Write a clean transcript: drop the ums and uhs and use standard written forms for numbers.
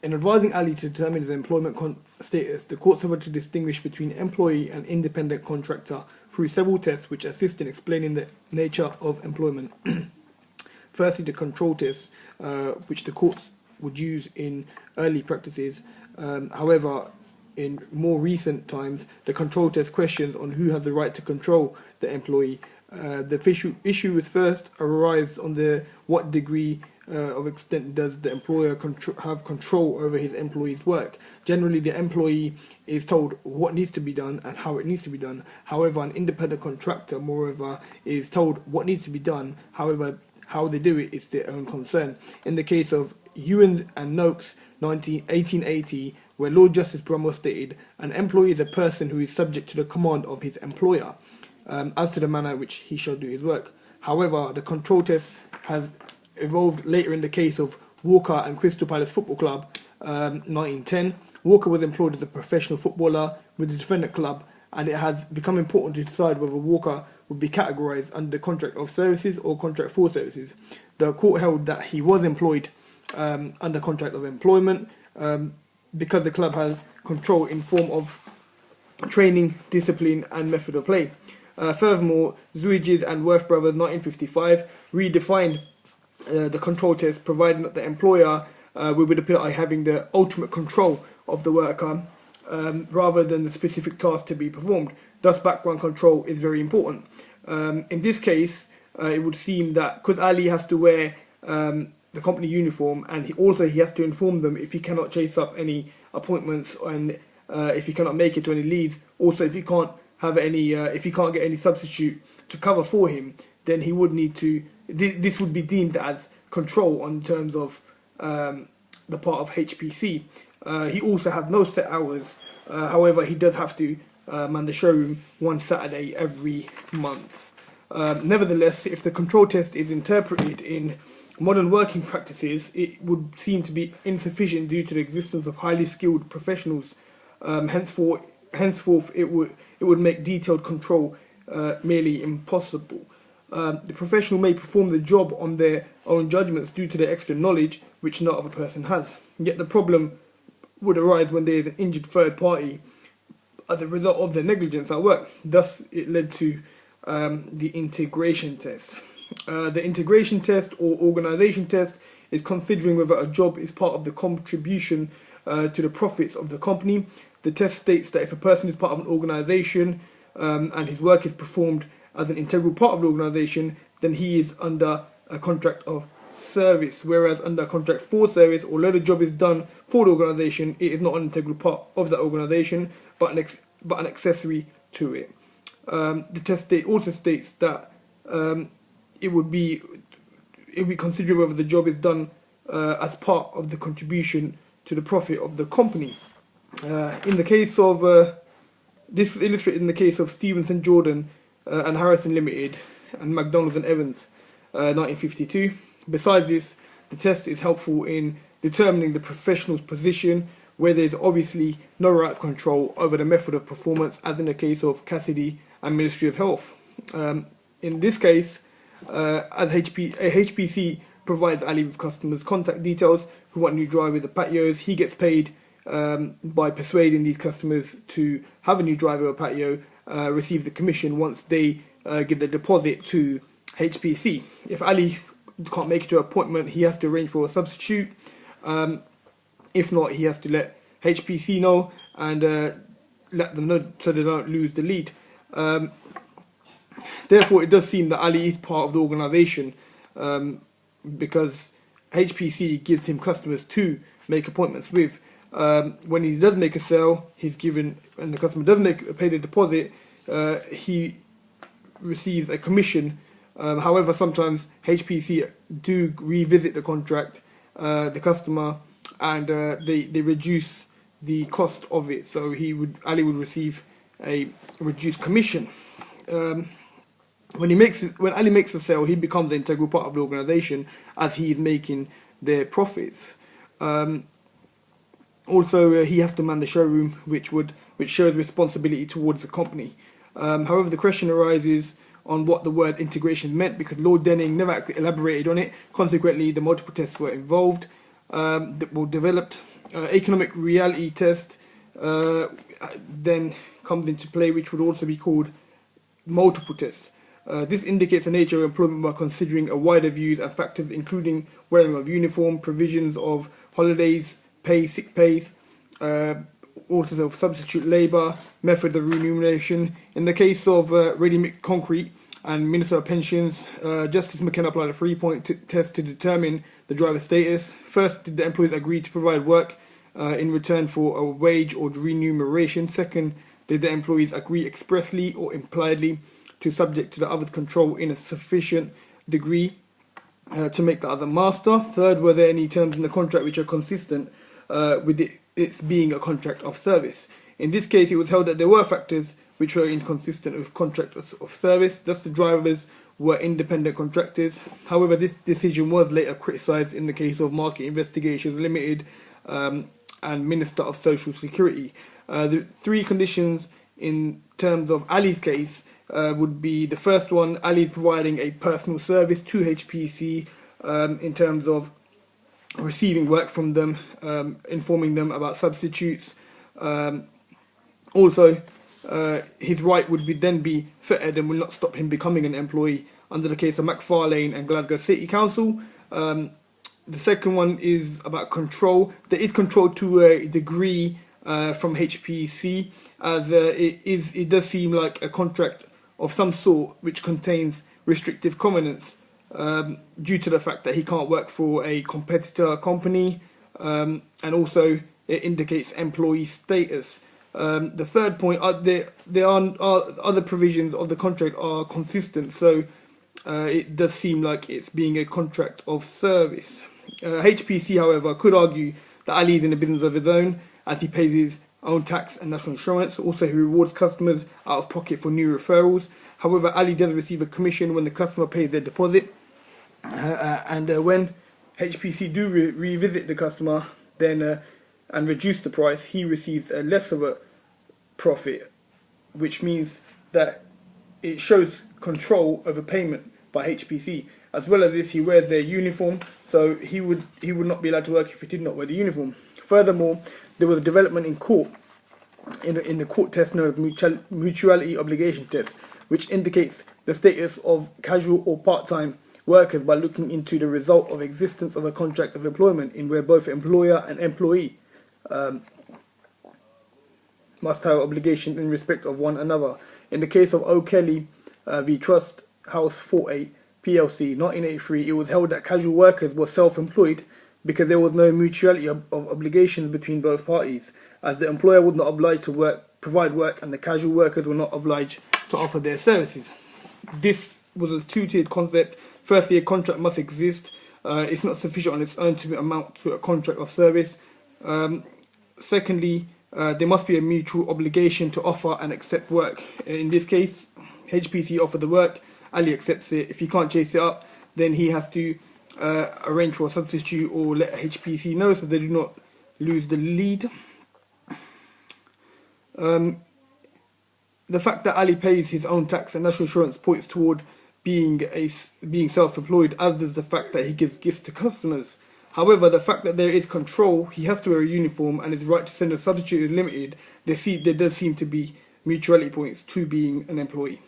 In advising Ali to determine his employment status, the courts have to distinguish between employee and independent contractor through several tests which assist in explaining the nature of employment. Firstly, the control test, which the courts would use in early practices. However, in more recent times, the control test questions on who has the right to control the employee. The issue is first arise on the what degree of extent does the employer have control over his employee's work. Generally, the employee is told what needs to be done and how it needs to be done. However, an independent contractor, moreover, is told what needs to be done. However, how they do it is their own concern. In the case of Ewan and Noakes, 1880, where Lord Justice Brumwell stated, an employee is a person who is subject to the command of his employer, as to the manner in which he shall do his work. However, the control test has evolved later in the case of Walker and Crystal Palace Football Club, 1910. Walker was employed as a professional footballer with the defendant club, and it has become important to decide whether Walker would be categorised under the contract of services or contract for services. The court held that he was employed under contract of employment because the club has control in form of training, discipline and method of play. Furthermore, Zuiges and Worth Brothers 1955 redefined the control test, providing that the employer will be the party having the ultimate control of the worker rather than the specific task to be performed. Thus, background control is very important. In this case, it would seem that because Ali has to wear the company uniform, and he has to inform them if he cannot chase up any appointments and if he cannot make it to any leads. Also, if he can't get any substitute to cover for him, then he would need to. This would be deemed as control on terms of the part of HPC. He also has no set hours. However, he does have to man the showroom one Saturday every month. Nevertheless, if the control test is interpreted in modern working practices, it would seem to be insufficient due to the existence of highly skilled professionals. Henceforth, it would make detailed control merely impossible. The professional may perform the job on their own judgments due to their extra knowledge, which no other person has. Yet the problem would arise when there is an injured third party as a result of their negligence at work. Thus, it led to the integration test. The integration test or organisation test is considering whether a job is part of the contribution to the profits of the company. The test states that if a person is part of an organisation and his work is performed as an integral part of the organisation, then he is under a contract of service. Whereas under a contract for service, although the job is done for the organisation, it is not an integral part of the organisation, but an accessory to it. The test also states that it would be considered whether the job is done as part of the contribution to the profit of the company. In the case of this was illustrated in the case of Stevenson Jordan and Harrison Limited and McDonald's and Evans, 1952. Besides this, the test is helpful in determining the professional's position, where there is obviously no right of control over the method of performance, as in the case of Cassidy and Ministry of Health. In this case, as HPC provides Ali with customers' contact details who want new drivers at patios, he gets paid by persuading these customers to have a new driver or patio, receive the commission once they give the deposit to HPC. If Ali can't make it to an appointment, he has to arrange for a substitute. If not, he has to let HPC know and let them know so they don't lose the lead. Therefore, it does seem that Ali is part of the organisation because HPC gives him customers to make appointments with. When he does make a sale, he's given, and the customer does pay the deposit, he receives a commission. However, sometimes HPC do revisit the contract, the customer, and they reduce the cost of it. So Ali would receive a reduced commission. When Ali makes a sale, he becomes an integral part of the organisation as he is making their profits. Also, he has to man the showroom, which shows responsibility towards the company. However, the question arises on what the word integration meant, because Lord Denning never elaborated on it. Consequently, the multiple tests were involved, that were developed, economic reality test then comes into play, which would also be called multiple tests. This indicates the nature of employment by considering a wider views and factors, including wearing of uniform, provisions of holidays, pay, sick pays, also of substitute labour, methods of remuneration. In the case of ready-mix concrete and Minnesota pensions, Justice McKenna applied a three-point test to determine the driver's status. First, did the employees agree to provide work in return for a wage or remuneration? Second, did the employees agree expressly or impliedly to subject to the other's control in a sufficient degree to make the other master? Third, were there any terms in the contract which are consistent with it being a contract of service? In this case, it was held that there were factors which were inconsistent with contract of service. Thus, the drivers were independent contractors. However, this decision was later criticised in the case of Market Investigations Limited and Minister of Social Security. The three conditions in terms of Ali's case would be: the first one, Ali providing a personal service to HPC in terms of receiving work from them, informing them about substitutes. Also, his right would then be fettered and will not stop him becoming an employee under the case of McFarlane and Glasgow City Council. The second one is about control. There is control to a degree from HPC, as it does seem like a contract of some sort which contains restrictive covenants due to the fact that he can't work for a competitor company, and also it indicates employee status. The third point, there are other provisions of the contract are consistent, so it does seem like it's being a contract of service. HPC, however, could argue that Ali is in a business of his own, as he pays his own tax and national insurance. Also, he rewards customers out of pocket for new referrals. However, Ali does receive a commission when the customer pays their deposit, and when HPC do revisit the customer then and reduce the price, he receives a less of a profit, which means that it shows control over payment by HPC. As well as this, he wears their uniform, so he would not be allowed to work if he did not wear the uniform. Furthermore, there was a development in court, in the court test known as mutuality obligation test, which indicates the status of casual or part-time workers by looking into the result of existence of a contract of employment in where both employer and employee must have obligation in respect of one another. In the case of O'Kelly v Trust House 48 PLC 1983, it was held that casual workers were self-employed because there was no mutuality of obligations between both parties, as the employer was not obliged to provide work and the casual workers were not obliged to offer their services. This was a two-tiered concept. Firstly, a contract must exist. It's not sufficient on its own to amount to a contract of service. Secondly, there must be a mutual obligation to offer and accept work. In this case, HPC offered the work, Ali accepts it. If he can't chase it up, then he has to arrange for a substitute or let HPC know so they do not lose the lead. The fact that Ali pays his own tax and national insurance points toward being self-employed, as does the fact that he gives gifts to customers. However, the fact that there is control, he has to wear a uniform, and his right to send a substitute is limited, there does seem to be mutuality points to being an employee.